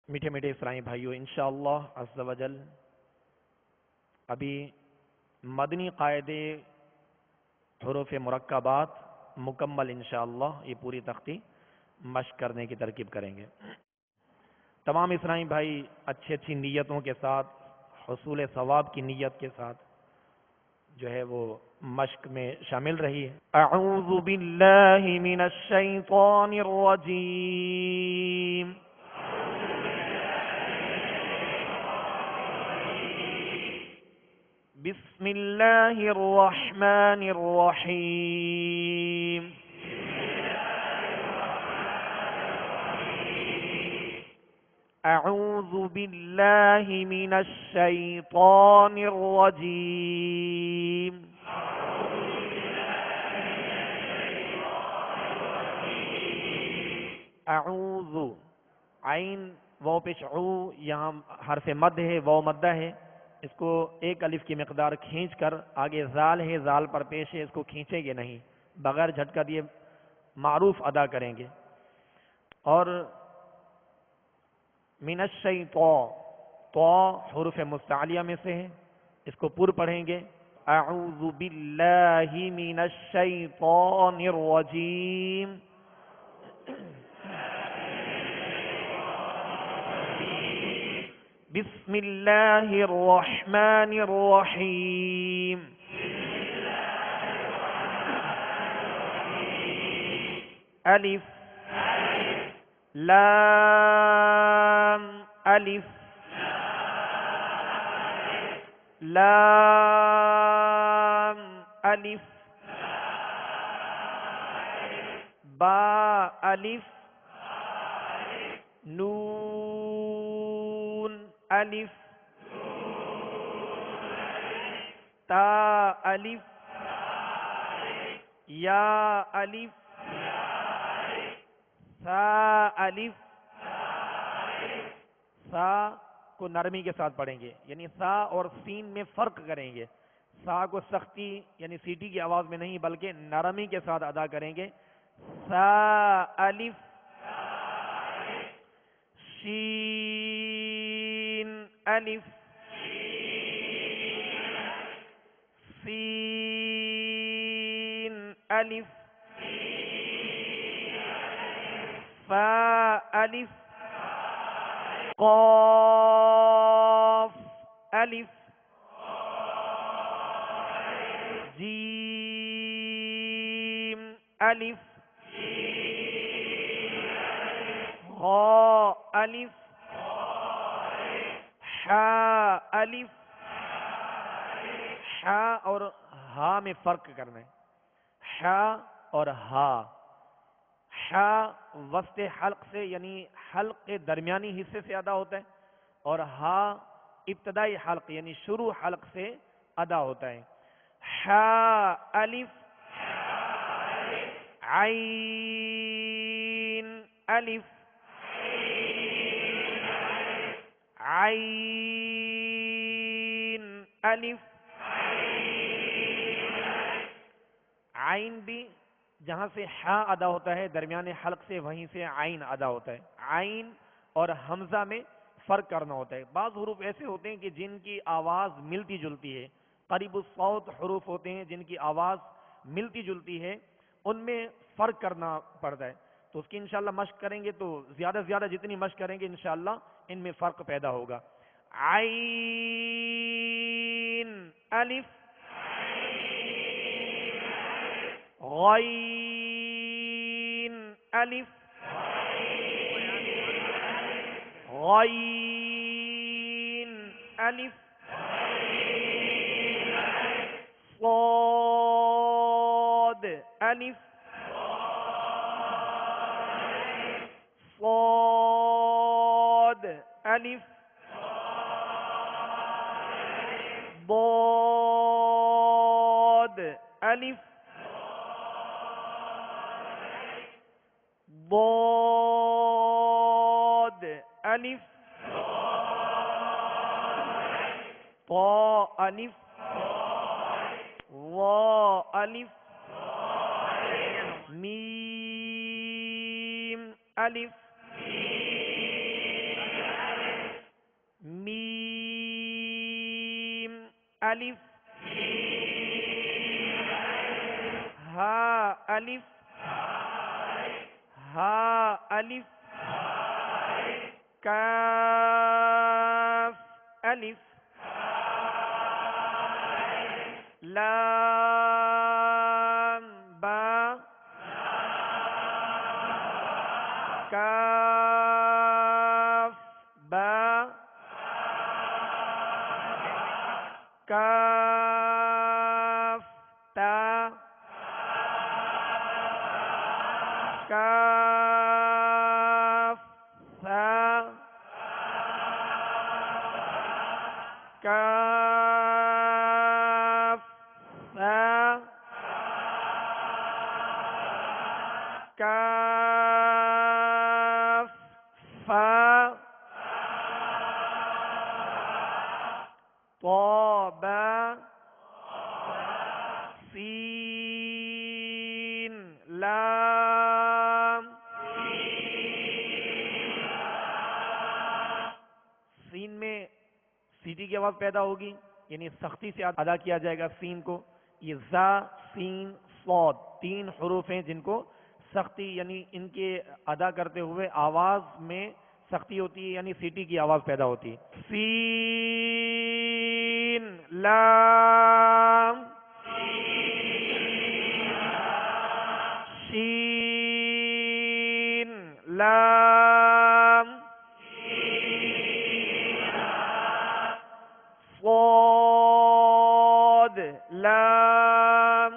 मीठे मीठे इस्लामी भाइयों, इंशाअल्लाह अज़्ज़ व जल अभी मदनी कायदे हुरूफ मुरक्कबात मुकम्मल इंशाअल्लाह ये पूरी तख्ती मश्क करने की तरकीब करेंगे। तमाम इस्लामी भाई अच्छी अच्छी नीयतों के साथ, हुसूल सवाब की नीयत के साथ जो है वो मश्क में शामिल रही है। अऊज़ु बिल्लाहि मिनश शैतानिर रजीम। बिस्मिल्लाहिर रहमानिर रहीम। अऊज़ु बिल्लाहि मिनश शैतानिर रजीम। अऊज़ु आइन वो पेश ऊ, यहाँ हरफ मद है, वो मद्दा है। इसको एक अलिफ की मिकदार खींच कर, आगे जाल है, जाल पर पेश है, इसको खींचेंगे नहीं, बगैर झटका दिए मारूफ अदा करेंगे। और मिनश शैतो, तो हुरूफ मुस्तालिया में से है, इसको पुर पढ़ेंगे। अऊज़ु बिल्लाहि मिनश शैतानिर रजीम। बिस्मिल्लाहिर रहमानिर रहीम। अलिफ लाम अलिफ लाम अलिफ बा अलिफ नून अलिफ ता अलिफ या अलिफ सा अलिफ। सा को नरमी के साथ पढ़ेंगे, यानी सा और सीन में फर्क करेंगे। सा को सख्ती यानी सीटी की आवाज में नहीं बल्कि नरमी के साथ अदा करेंगे। सा अलिफ शीन अलिफ सीन अलिफ फा अलिफ क़ाफ अलिफ जीम अलिफ हा अलिफ हा अलिफ। हा और हा में फर्क करना है। हा और हा, हा वस्ते हल्क से यानी हल्क के दरमियानी हिस्से से अदा होता है, और हा इब्तदाई हल्क यानी शुरू हल्क से अदा होता है। हा अलिफ आइन अलिफ आइन अलिफ। आइन भी जहां से हा अदा होता है दरमियाने हल्क से, वहीं से आइन अदा होता है। आइन और हमजा में फर्क करना होता है। बाज़ हुरूफ ऐसे होते हैं कि जिनकी आवाज मिलती जुलती है, करीब सौत हुरूफ होते हैं जिनकी आवाज मिलती जुलती है, उनमें फर्क करना पड़ता है। तो उसकी इंशाल्लाह मश्क करेंगे, तो ज्यादा से ज्यादा जितनी मश्क करेंगे इंशाल्लाह इनमें फर्क पैदा होगा। आइन अलिफ गईन अलिफ गईन अलिफ صاد अलिफ صاد अलिफ ضاد अलिफ ضاد अलिफ طا अलिफ वा अलिफ मीम अलिफ अलिफ, हा अलिफ, हा अलिफ, काफ अलिफ, लाम बा, काफ बा, काफ ता, काफ सा, काफ सा, काफ फा, तौबा, सीन लाम, सीन में सीटी की आवाज पैदा होगी, यानी सख्ती से अदा किया जाएगा सीन को। ये जा सीन सौद तीन हरूफ हैं जिनको सख्ती यानी इनके अदा करते हुए आवाज में सख्ती होती है, यानी सीटी की आवाज पैदा होती है। सीन लाम, शीन लाम, صاد लाम,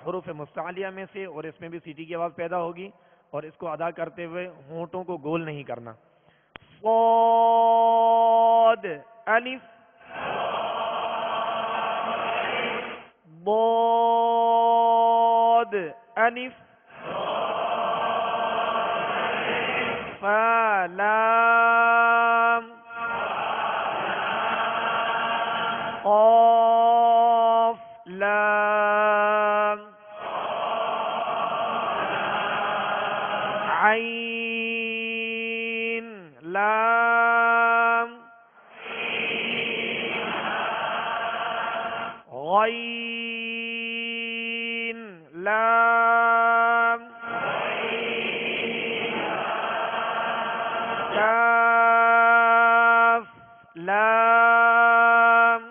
हरूफ मुस्तालिया में से, और इसमें भी सीटी की आवाज पैदा होगी, और इसको अदा करते हुए होंठों को गोल नहीं करना। صاد अलिफ, ضاد अलिफ, फा लाम, क़ाफ लाम, आइन लाम, गैन लाम, काफ लाम,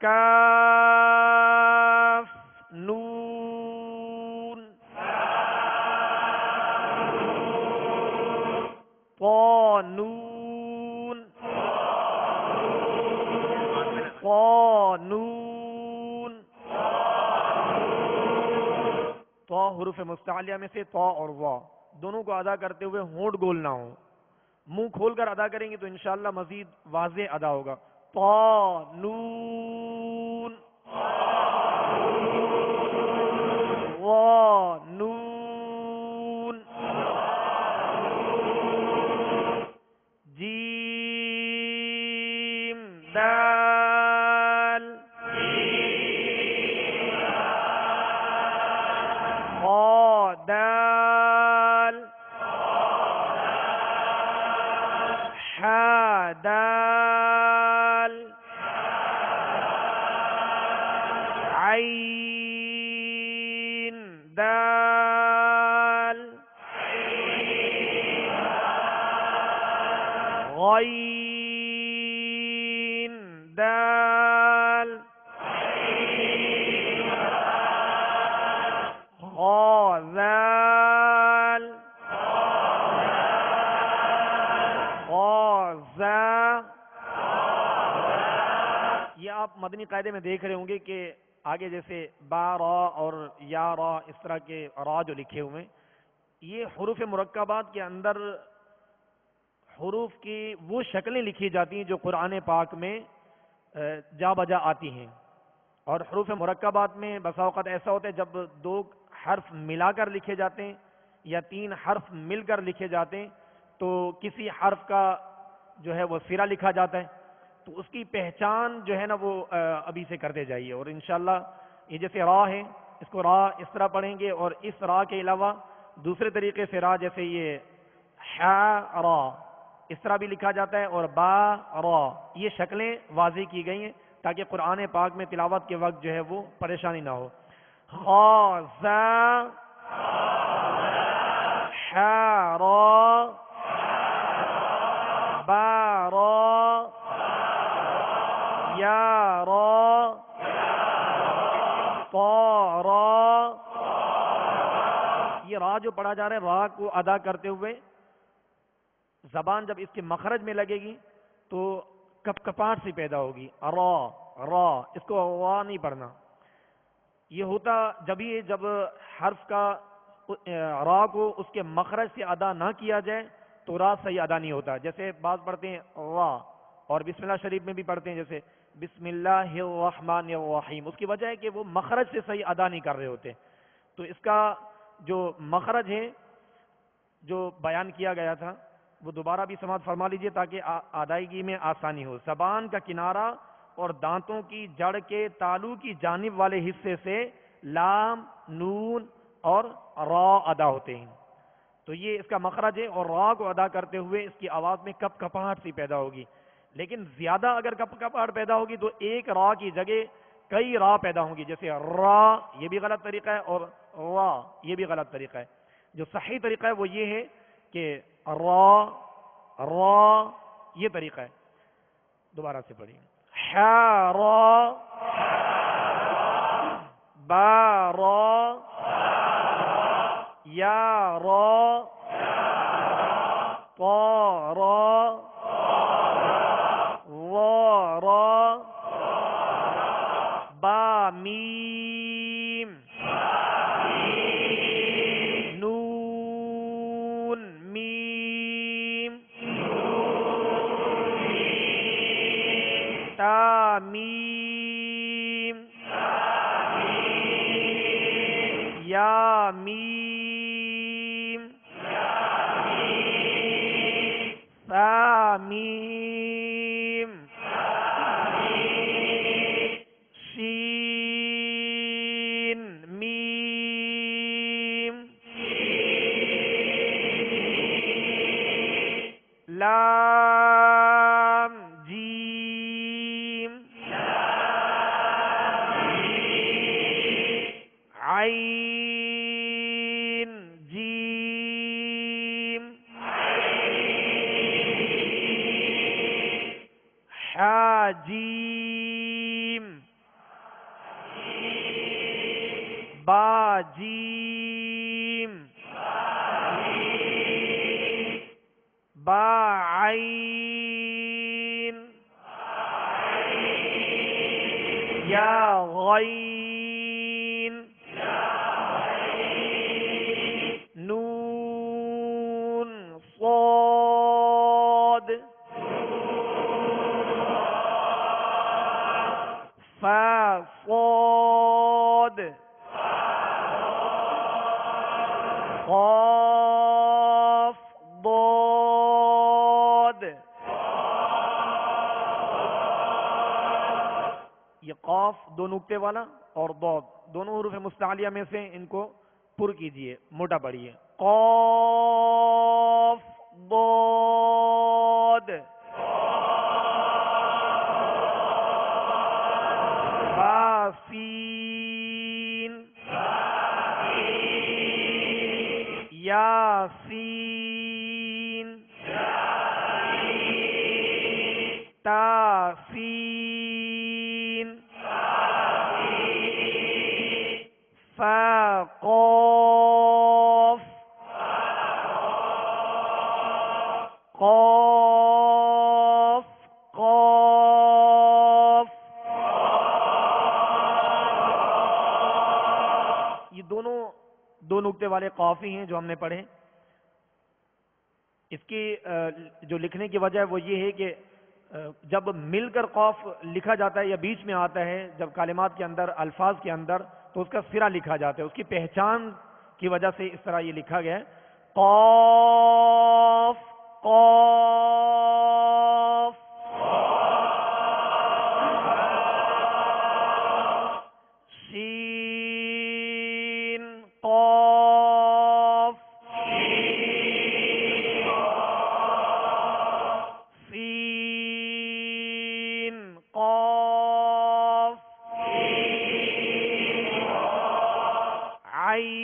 काफ नून, क़ा नून, क़ा नून। तो हुरूफ मुस्तालिया में से तो और वा दोनों को अदा करते हुए होंठ गोल ना हो, मुंह खोलकर अदा करेंगे तो इंशाअल्लाह मजीद वाज़े अदा होगा। तो नून, वा नून, जीम दाल, हा दाल, हा दाल, आइन दाल, गैन दाल, ग़ा ज़ाल, ग़ा ये आप मदनी कायदे में देख रहे होंगे कि आगे जैसे बा रा और या रा इस तरह के रा जो लिखे हुए हैं, ये हुरूफ मुरक्कबात के अंदर हुरूफ की वो शक्लें लिखी जाती हैं जो कुरान पाक में जा बजा आती हैं। और हुरूफ मुरक्कबात में बसा औक़ात ऐसा होता है जब दो हर्फ मिलाकर लिखे जाते हैं या तीन हर्फ मिलकर लिखे जाते हैं तो किसी हर्फ का जो है वो सिरा लिखा जाता है, तो उसकी पहचान जो है ना वो अभी से करते जाइए। और इंशाल्लाह ये जैसे रा है, इसको रा इस तरह पढ़ेंगे, और इस रा के अलावा दूसरे तरीके से रा, जैसे ये हा रा, इस तरह भी लिखा जाता है, और बा रा, ये शक्लें वाज़ेह की गई हैं ताकि कुरान पाक में तिलावत के वक्त जो है वो परेशानी ना हो। खा ज़ा हा रा बा रा या रा ता रा। ये रा जो पढ़ा जा रहा है, रा को अदा करते हुए जबान जब इसके मखरज में लगेगी तो कपकपाहट सी पैदा होगी। रा रा, इसको रा नहीं पढ़ना। ये होता जब हर्फ का रा को उसके मखरज से अदा ना किया जाए तो रा सही अदा नहीं होता। जैसे बात पढ़ते हैं रा, और बिस्मिल्लाह शरीफ में भी पढ़ते हैं जैसे बिस्मिल्लाहिर्रहमानिर्रहीम, उसकी वजह है कि वो मखरज से सही अदा नहीं कर रहे होते। तो इसका जो मखरज है जो बयान किया गया था वो दोबारा भी समाप्त फरमा लीजिए ताकि अदायगी में आसानी हो। जबान का किनारा और दांतों की जड़ के तालू की जानिब वाले हिस्से से लाम, नून और रा अदा होते हैं। तो ये इसका मखरज है, और रा को अदा करते हुए इसकी आवाज़ में कपकपाहट सी पैदा होगी। लेकिन ज्यादा अगर कपकपाहट पैदा होगी तो एक रा की जगह कई रा पैदा होंगी, जैसे रा, ये भी गलत तरीका है, और रा ये भी गलत तरीका है। जो सही तरीका है वो ये है कि रा रा, ये तरीका है। दोबारा से पढ़िए। हा रा बा रा या रा ता रा वा रा बा मीम नून मीम ता मीम या मीम सा मीम शीन मीम लाम जीम आइन जीम हा जीम बा जीम बा आइन या गईन नून صاد फा صاد قاف ضاد। ये कौफ दो नुक्ते वाला और दौद दोनों हुरूफ मुस्तालिया में से इनको पुर कीजिए, मोटा पढ़िए। कौफ ضاد बासीन यासीन तासीन फा कौफ कौफ कौफ। ये दोनों दो नुक्ते वाले कौफी हैं जो हमने पढ़े। इसकी जो लिखने की वजह है वो ये है कि जब मिलकर कौफ लिखा जाता है या बीच में आता है जब कालिमात के अंदर, अल्फाज के अंदर, तो उसका सिरा लिखा जाता है। उसकी पहचान की वजह से इस तरह ये लिखा गया है। कौफ कौफ शीन कौफ आइन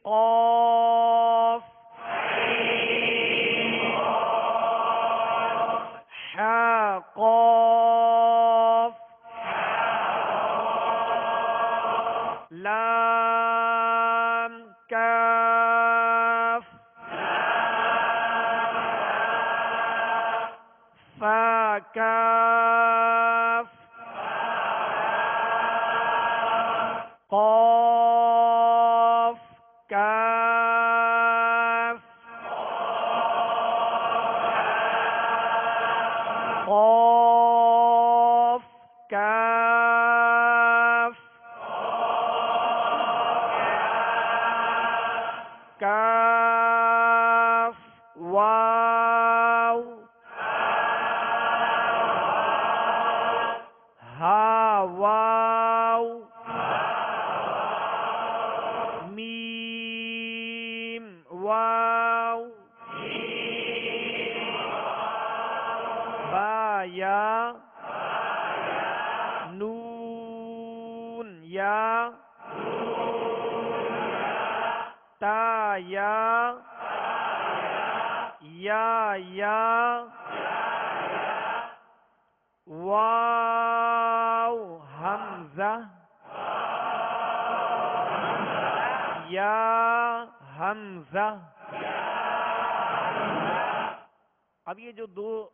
क़ाफ हा क़ाफ लाम काफ फा काफ क़ाफ काफ क़ाफ काफ काफ वाव हा वाव मीम वाव बा या नून या ता या वाव हमजा या हमजा। अब ये जो दो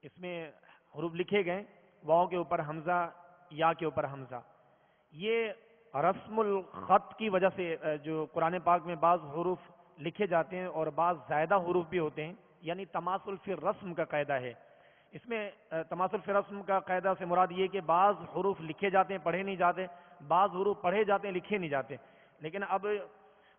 इसमें हुरूफ लिखे गए, वाव के ऊपर हमजा, या के ऊपर हमजा, ये रस्मुल खत की वजह से जो कुरान पाक में बाज़ हुरूफ लिखे जाते हैं और बाज़ ज़्यादा हुरूफ भी होते हैं, यानी तमासुल फिर रस्म का कायदा है। इसमें तमासुल फिर रस्म का कायदा से मुराद ये कि बाज़ हुरूफ लिखे जाते हैं, पढ़े नहीं जाते, बाज़ हुरूफ पढ़े जाते हैं, लिखे नहीं जाते। लेकिन अब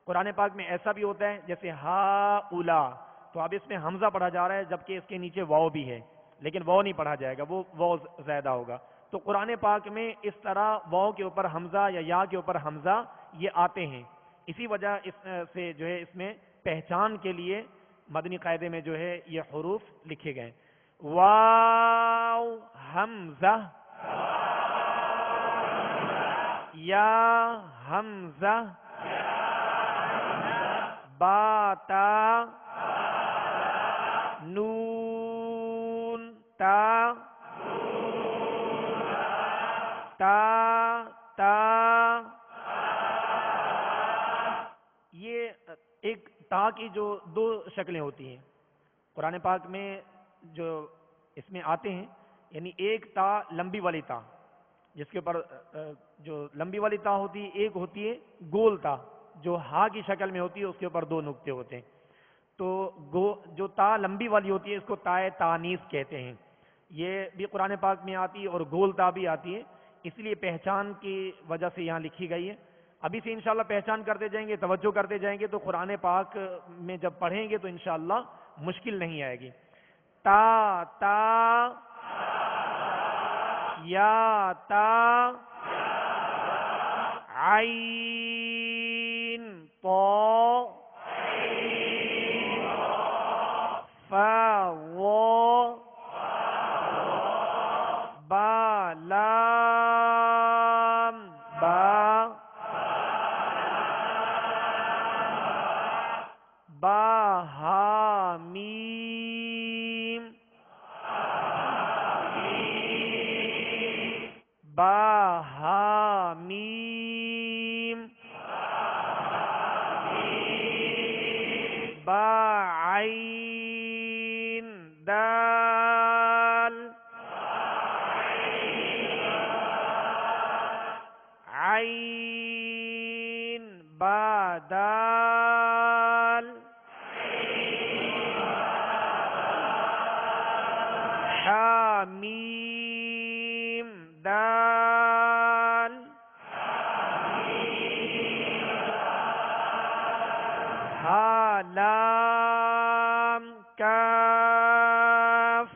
कुरान पाक में ऐसा भी होता है, जैसे हा उला, तो अब इसमें हमजा पढ़ा जा रहा है जबकि इसके नीचे वाव भी है, लेकिन वाव नहीं पढ़ा जाएगा, वो वाव ज़्यादा होगा। तो कुरान पाक में इस तरह वाव के ऊपर हमजा या के ऊपर हमजा ये आते हैं। इसी वजह इस से जो है इसमें पहचान के लिए मदनी कायदे में जो है ये हुरूफ लिखे गए। वाव हमजा, या हमजा, बाता, नून ता, ता ता। ये एक ता की जो दो शक्लें होती हैं कुरान पाक में जो इसमें आते हैं, यानी एक ता लंबी वाली ता, जिसके ऊपर जो लंबी वाली ता होती है, एक होती है गोल ता जो हा की शक्ल में होती है, उसके ऊपर दो नुक्ते होते हैं। तो जो ता लंबी वाली होती है इसको ताए तानीस कहते हैं। ये भी कुरान पाक में आती है और गोल ता भी आती है, इसलिए पहचान की वजह से यहाँ लिखी गई है। अभी से इंशाल्लाह पहचान करते जाएंगे, तवज्जो करते जाएंगे, तो कुरान पाक में जब पढ़ेंगे तो इंशाल्लाह मुश्किल नहीं आएगी। ता ता, या ता, आइन तो, फा वो, बा लाम बा, बा हा मीम, बा हा मीम, बा आइन दाल, आइन बा दाल, हा मीम दाल, हा लाम काफ,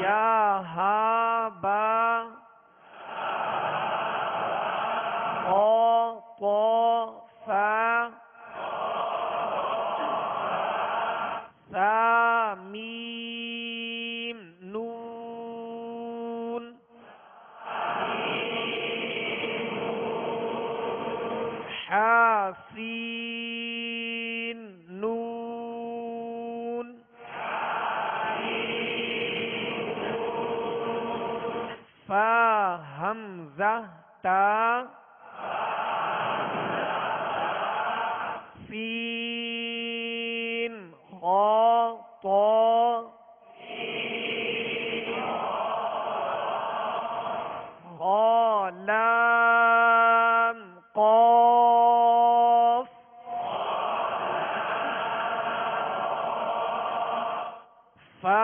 या हा बा, क़ फा, सा मीम नून, sin nun fa hamzah ta sin kha ta kha lam qaf fa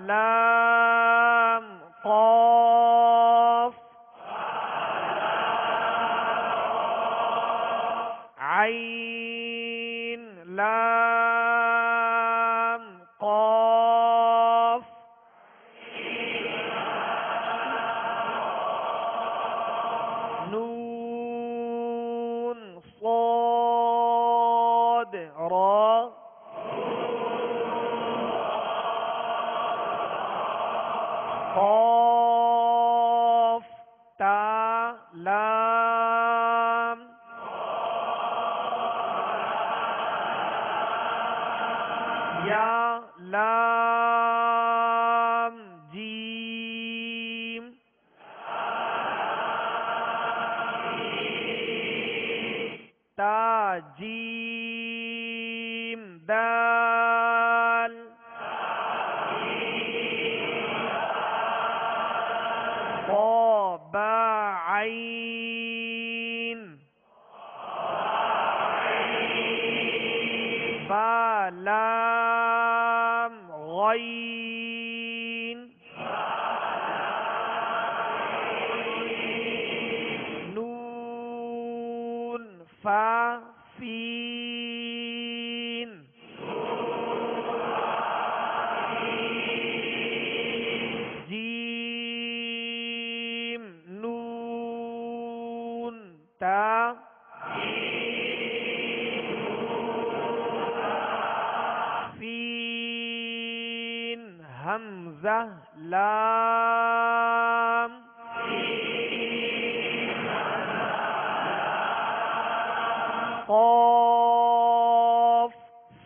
lam qaf ain lam qaf nun صاد ra qaf ta lam ya lam jim ta jim dal qa ba ain ba lam ghain nun fa sin jim nun ta sin hamzah lam qaf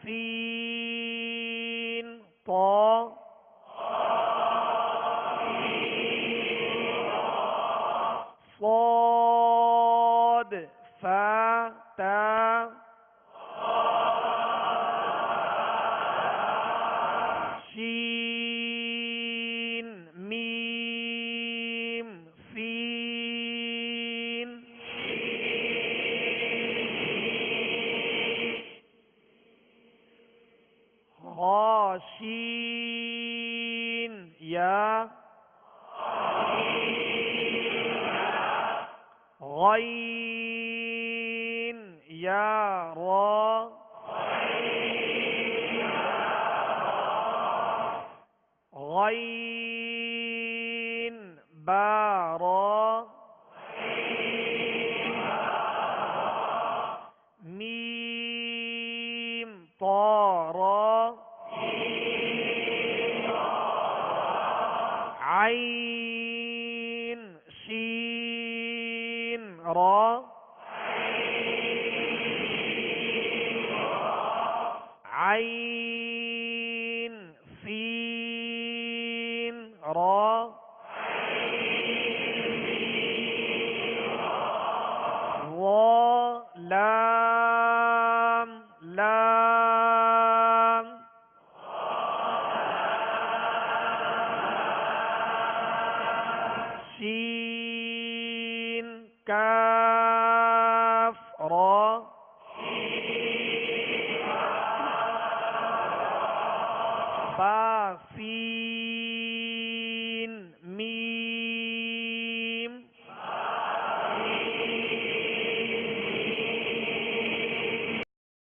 sin ta صاد fa ta shin mim sin kha shin ya ghain ya ra ghain ba ra mim ta ra ain shin ra ain sin ra wa lam lam shin kaf ra fa sin